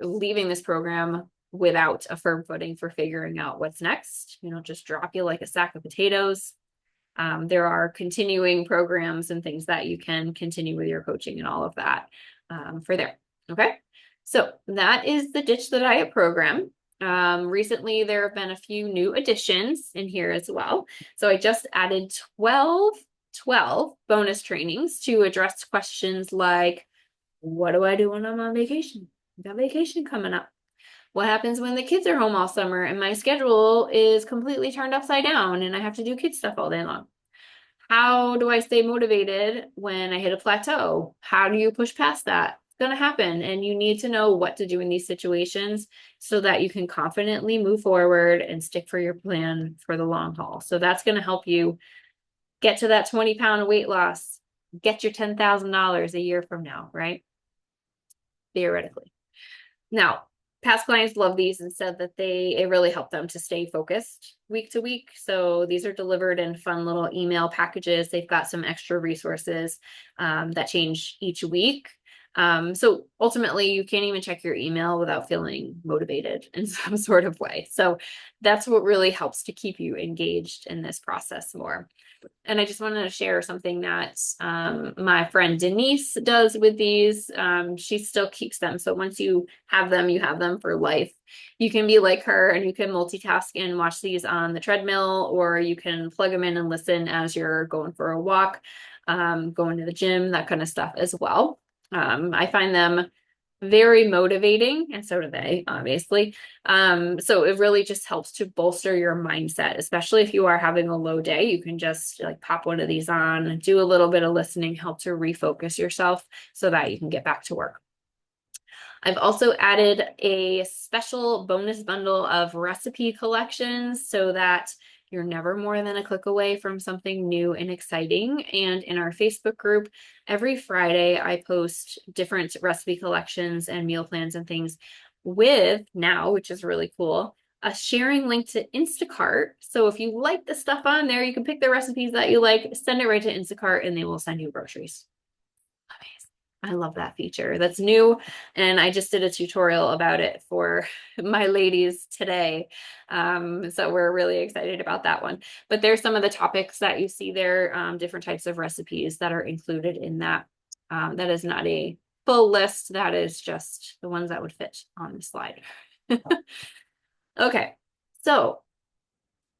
leaving this program without a firm footing for figuring out what's next. Just drop you like a sack of potatoes. There are continuing programs and things that you can continue with your coaching and all of that for there. Okay. So that is the Ditch the Diet program. Recently, there have been a few new additions in here as well. So I just added 12 bonus trainings to address questions like, what do I do when I'm on vacation? I've got vacation coming up. What happens when the kids are home all summer and my schedule is completely turned upside down and I have to do kid stuff all day long? How do I stay motivated when I hit a plateau? How do you push past that? It's going to happen. And you need to know what to do in these situations so that you can confidently move forward and stick for your plan for the long haul. So that's going to help you get to that 20-pound weight loss, get your $10,000 a year from now, right? Theoretically. Now, past clients love these and said that it really helped them to stay focused week to week. So these are delivered in fun little email packages. They've got some extra resources that change each week. So ultimately, you can't even check your email without feeling motivated in some sort of way. So that's what really helps to keep you engaged in this process more. And I just wanted to share something that my friend Denise does with these. She still keeps them. So once you have them for life. You can be like her and you can multitask and watch these on the treadmill, or you can plug them in and listen as you're going for a walk, going to the gym, that kind of stuff as well. I find them very motivating, and so do they, obviously. So it really just helps to bolster your mindset, especially if you are having a low day. You can just like pop one of these on, do a little bit of listening, help to refocus yourself so that you can get back to work. I've also added a special bonus bundle of recipe collections so that you're never more than a click away from something new and exciting. And in our Facebook group, every Friday, I post different recipe collections and meal plans and things with now, which is really cool, a sharing link to Instacart. So if you like the stuff on there, you can pick the recipes that you like, send it right to Instacart, and they will send you groceries. I love that feature. That's new. And I just did a tutorial about it for my ladies today. So we're really excited about that one. But there's some of the topics that you see there, different types of recipes that are included in that. That is not a full list. That is just the ones that would fit on the slide. Okay. So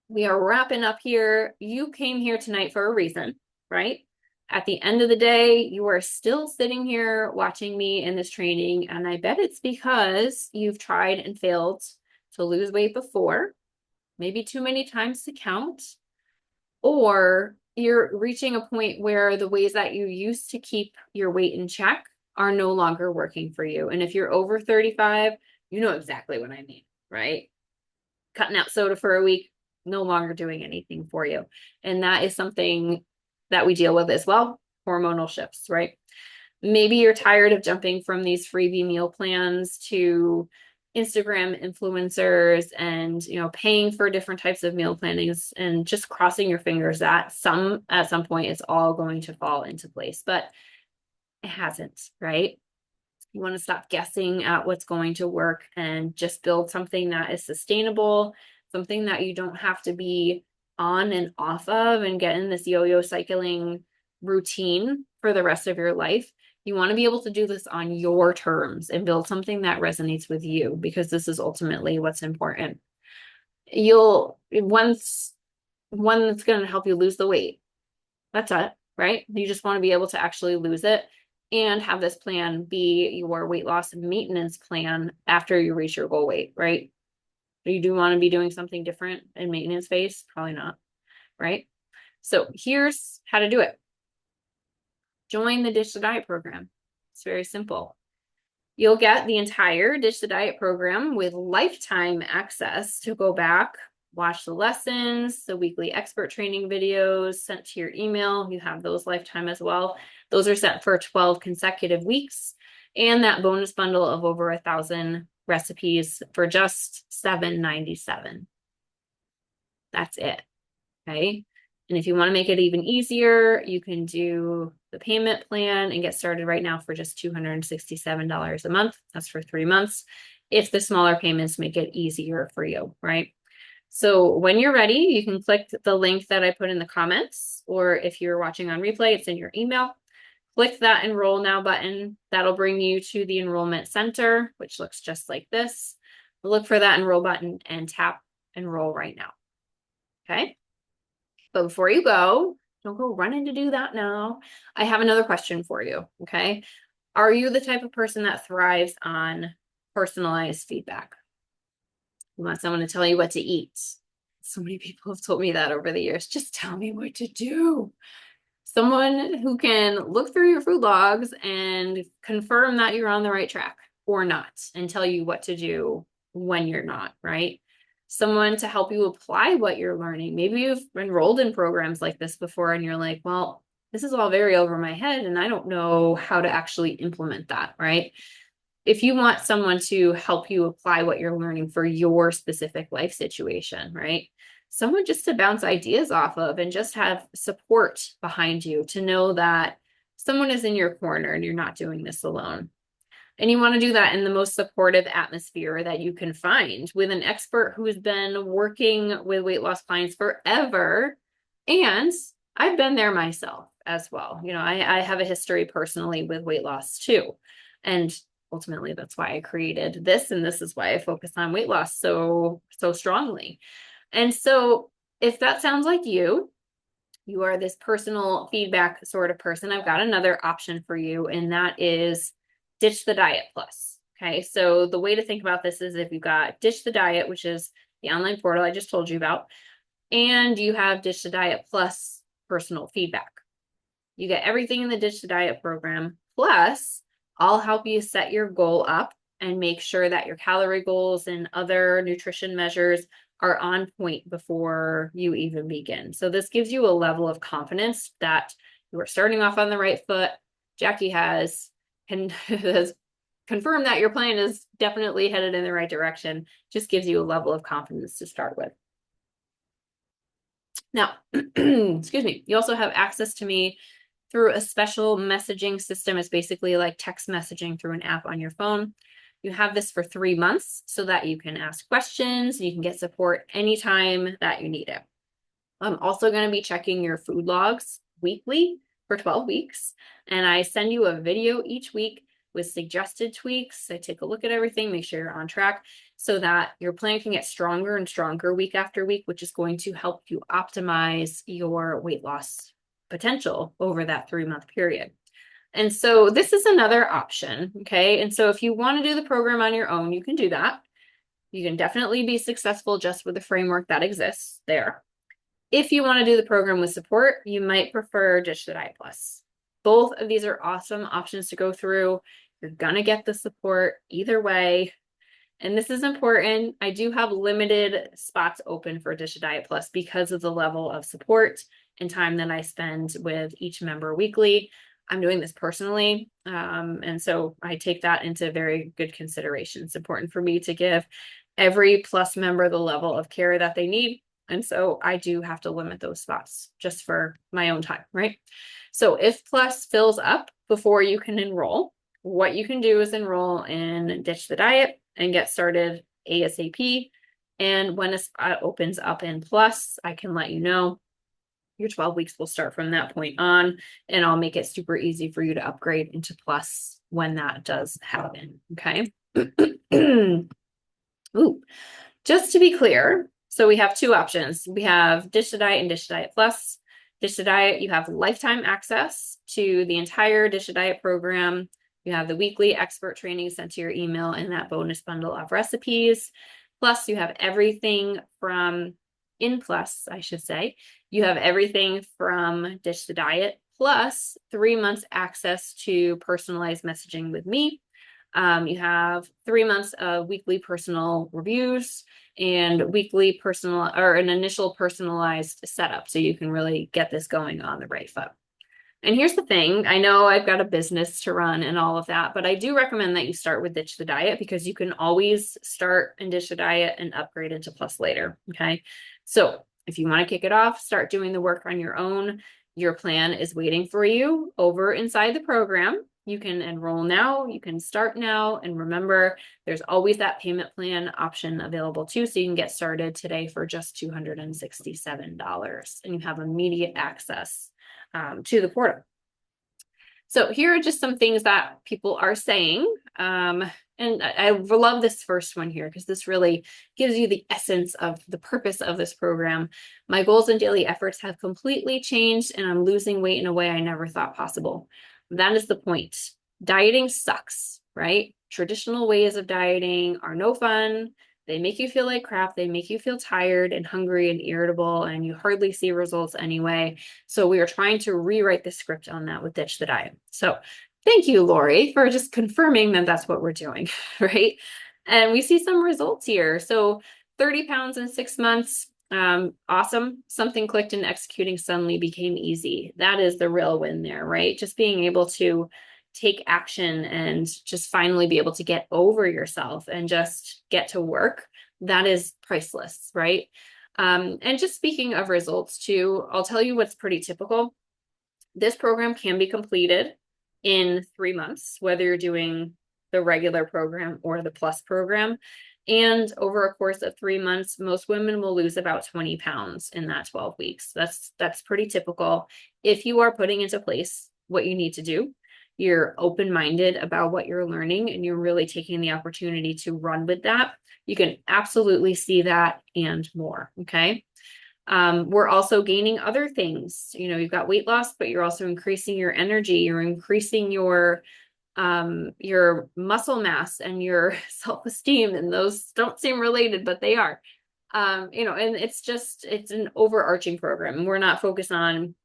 we are wrapping up here. You came here tonight for a reason, right? At the end of the day, you are still sitting here watching me in this training, and I bet it's because you've tried and failed to lose weight before, maybe too many times to count, or you're reaching a point where the ways that you used to keep your weight in check are no longer working for you. And if you're over 35, you know exactly what I mean, right? Cutting out soda for a week, no longer doing anything for you. And that is something that we deal with as well, hormonal shifts, right? Maybe you're tired of jumping from these freebie meal plans to Instagram influencers and, paying for different types of meal plannings and just crossing your fingers that at some point it's all going to fall into place, but it hasn't, right? You want to stop guessing at what's going to work and just build something that is sustainable, something that you don't have to be on and off of and get in this yo-yo cycling routine for the rest of your life. You want to be able to do this on your terms and build something that resonates with you, because this is ultimately what's important. One that's going to help you lose the weight. That's it, right? You just want to be able to actually lose it and have this plan be your weight loss maintenance plan after you reach your goal weight, right? You do want to be doing something different in maintenance phase? Probably not, right? So here's how to do it. Join the Ditch the Diet program. It's very simple. You'll get the entire Ditch the Diet program with lifetime access to go back, watch the lessons, the weekly expert training videos sent to your email. You have those lifetime as well. Those are set for 12 consecutive weeks. And that bonus bundle of over 1,000 recipes for just $7.97. That's it. Okay. And if you want to make it even easier, you can do the payment plan and get started right now for just $267 a month. That's for 3 months. If the smaller payments make it easier for you, right? So when you're ready, you can click the link that I put in the comments, or if you're watching on replay, it's in your email. Click that Enroll Now button. That'll bring you to the enrollment center, which looks just like this. Look for that Enroll button and tap Enroll right now. Okay. But before you go, don't go running to do that now. I have another question for you. Okay. Are you the type of person that thrives on personalized feedback? You want someone to tell you what to eat. So many people have told me that over the years. Just tell me what to do. Someone who can look through your food logs and confirm that you're on the right track or not, and tell you what to do when you're not, right? Someone to help you apply what you're learning. Maybe you've enrolled in programs like this before and you're like, well, this is all very over my head and I don't know how to actually implement that, right? If you want someone to help you apply what you're learning for your specific life situation, right? Someone just to bounce ideas off of and just have support behind you to know that someone is in your corner and you're not doing this alone. And you want to do that in the most supportive atmosphere that you can find with an expert who's been working with weight loss clients forever. And I've been there myself as well. You know, I have a history personally with weight loss too. And ultimately, that's why I created this. And this is why I focus on weight loss so strongly. And so if that sounds like you are this personal feedback sort of person, I've got another option for you, and that is Ditch the Diet Plus. Okay, so the way to think about this is if you've got Ditch the Diet, which is the online portal I just told you about, and you have Ditch the Diet Plus personal feedback. You get everything in the Ditch the Diet program, plus I'll help you set your goal up and make sure that your calorie goals and other nutrition measures are on point before you even begin. So this gives you a level of confidence that you are starting off on the right foot. Jackie has confirmed that your plan is definitely headed in the right direction. Just gives you a level of confidence to start with. Now, excuse me, you also have access to me through a special messaging system. It's basically like text messaging through an app on your phone. You have this for 3 months so that you can ask questions and you can get support anytime that you need it. I'm also going to be checking your food logs weekly for 12 weeks. And I send you a video each week with suggested tweaks. I take a look at everything, make sure you're on track so that your plan can get stronger and stronger week after week, which is going to help you optimize your weight loss potential over that 3-month period. And so this is another option, okay? And so if you want to do the program on your own, you can do that. You can definitely be successful just with the framework that exists there. If you want to do the program with support, you might prefer Ditch the Diet Plus. Both of these are awesome options to go through. You're going to get the support either way. And this is important. I do have limited spots open for Ditch the Diet Plus because of the level of support and time that I spend with each member weekly. I'm doing this personally. And so I take that into very good consideration. It's important for me to give every Plus member the level of care that they need. And so I do have to limit those spots just for my own time, right? So if Plus fills up before you can enroll, what you can do is enroll in Ditch the Diet and get started ASAP. And when a spot opens up in Plus, I can let you know. Your 12 weeks will start from that point on, and I'll make it super easy for you to upgrade into Plus when that does happen, okay? Ooh, just to be clear, so we have 2 options. We have Ditch the Diet and Ditch the Diet Plus. Ditch the Diet, you have lifetime access to the entire Ditch the Diet program. You have the weekly expert training sent to your email and that bonus bundle of recipes. Plus, you have everything from in Plus, I should say. You have everything from Ditch the Diet plus 3 months access to personalized messaging with me. You have 3 months of weekly personal reviews and weekly personal or an initial personalized setup. So you can really get this going on the right foot. And here's the thing, I know I've got a business to run and all of that, but I do recommend that you start with Ditch the Diet because you can always start and ditch the diet and upgrade into Plus later. Okay. So if you want to kick it off, start doing the work on your own. Your plan is waiting for you over inside the program. You can enroll now, you can start now. And remember, there's always that payment plan option available too. So you can get started today for just $267 and you have immediate access to the portal. So here are just some things that people are saying. And I love this first one here because this really gives you the essence of the purpose of this program. My goals and daily efforts have completely changed and I'm losing weight in a way I never thought possible. That is the point. Dieting sucks, right? Traditional ways of dieting are no fun. They make you feel like crap. They make you feel tired and hungry and irritable, and you hardly see results anyway. So we are trying to rewrite the script on that with Ditch the Diet. So thank you, Lori, for just confirming that that's what we're doing, right? And we see some results here. So 30 pounds in 6 months. Awesome. Something clicked and executing suddenly became easy. That is the real win there, right? Just being able to take action and just finally be able to get over yourself and just get to work. That is priceless, right? And just speaking of results too, I'll tell you what's pretty typical. This program can be completed in 3 months, whether you're doing the regular program or the plus program. And over a course of 3 months, most women will lose about 20 pounds in that 12 weeks. That's pretty typical. If you are putting into place what you need to do, you're open-minded about what you're learning, and you're really taking the opportunity to run with that, you can absolutely see that and more, okay? We're also gaining other things. You know, you've got weight loss, but you're also increasing your energy, you're increasing your muscle mass and your self-esteem, and those don't seem related, but they are. You know, and it's an overarching program. We're not focused on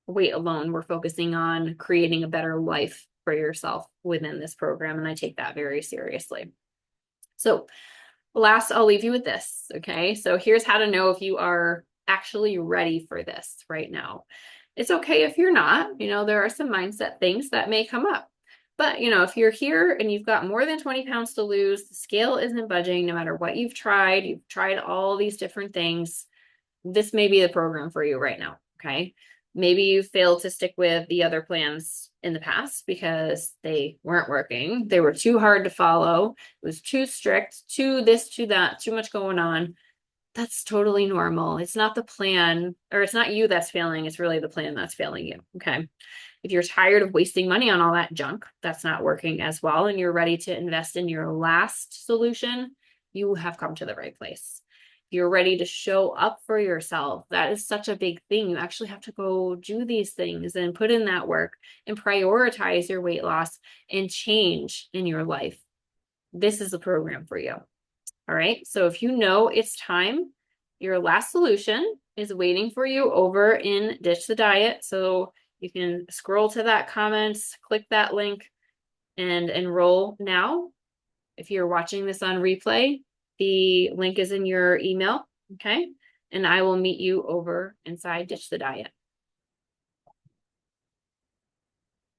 weight alone. We're focusing on creating a better life for yourself within this program, and I take that very seriously. So last, I'll leave you with this, okay? So here's how to know if you are actually ready for this right now. It's okay if you're not. You know, there are some mindset things that may come up. But, you know, if you're here and you've got more than 20 pounds to lose, the scale isn't budging no matter what you've tried all these different things, this may be the program for you right now, okay? Maybe you failed to stick with the other plans in the past because they weren't working. They were too hard to follow. It was too strict, too this, too that, too much going on. That's totally normal. It's not the plan, or it's not you that's failing. It's really the plan that's failing you, okay? If you're tired of wasting money on all that junk that's not working as well, and you're ready to invest in your last solution, you have come to the right place. You're ready to show up for yourself. That is such a big thing. You actually have to go do these things and put in that work and prioritize your weight loss and change in your life. This is the program for you. All right. So if you know it's time, your last solution is waiting for you over in Ditch the Diet. So you can scroll to that comments, click that link, and enroll now. If you're watching this on replay, the link is in your email, okay? And I will meet you over inside Ditch the Diet.